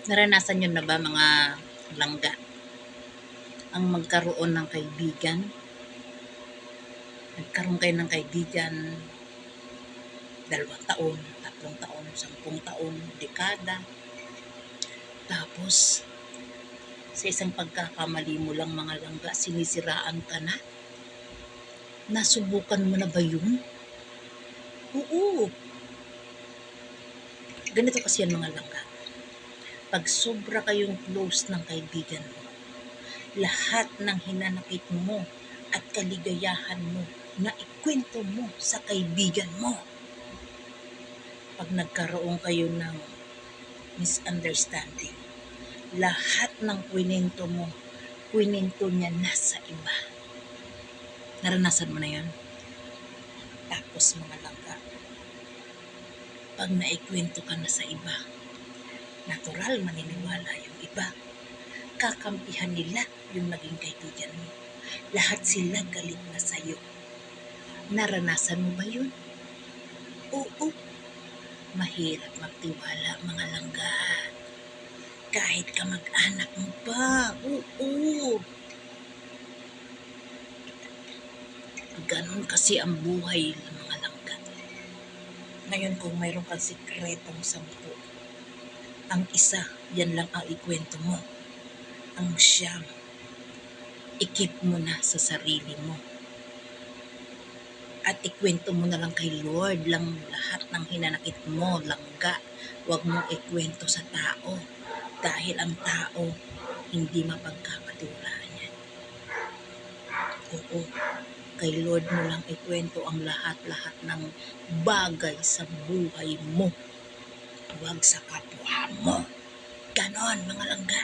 Naranasan nyo na ba mga langga ang magkaroon ng kaibigan? Nagkaroon kayo ng kaibigan 2 taon, 3 taon, 10 taon, dekada. Tapos, sa isang pagkakamali mo lang mga langga, sinisiraan ka na? Nasubukan mo na ba yun? Oo. Ganito kasi yan mga langga. Pag sobra kayong close ng kaibigan mo, lahat ng hinanakit mo at kaligayahan mo na ikwento mo sa kaibigan mo. Pag nagkaroon kayo ng misunderstanding, lahat ng kwento niya nasa iba. Naranasan mo na yan? Tapos mga langga, pag naikwento ka na sa iba, natural maniniwala yung iba. Kakampihan nila yung naging kaibigan mo. Lahat sila galit na sa'yo. Naranasan mo ba yun? Oo. Mahirap magtiwala mga langga. Kahit kamag-anak mo pa. Oo. Ganon kasi ang buhay mga langga. Ngayon kung mayroon kang sikretong 10, ang isa, yan lang ang ikwento mo. Ang siyam, ikip mo na sa sarili mo. At ikwento mo na lang kay Lord lang lahat ng hinanakit mo, langga. Huwag mong ikwento sa tao. Dahil ang tao, hindi mapagkakatiwalaan yan. Oo, kay Lord mo lang ikwento ang lahat-lahat ng bagay sa buhay mo. Huwag sa kapwa mo. Ganon mga langga.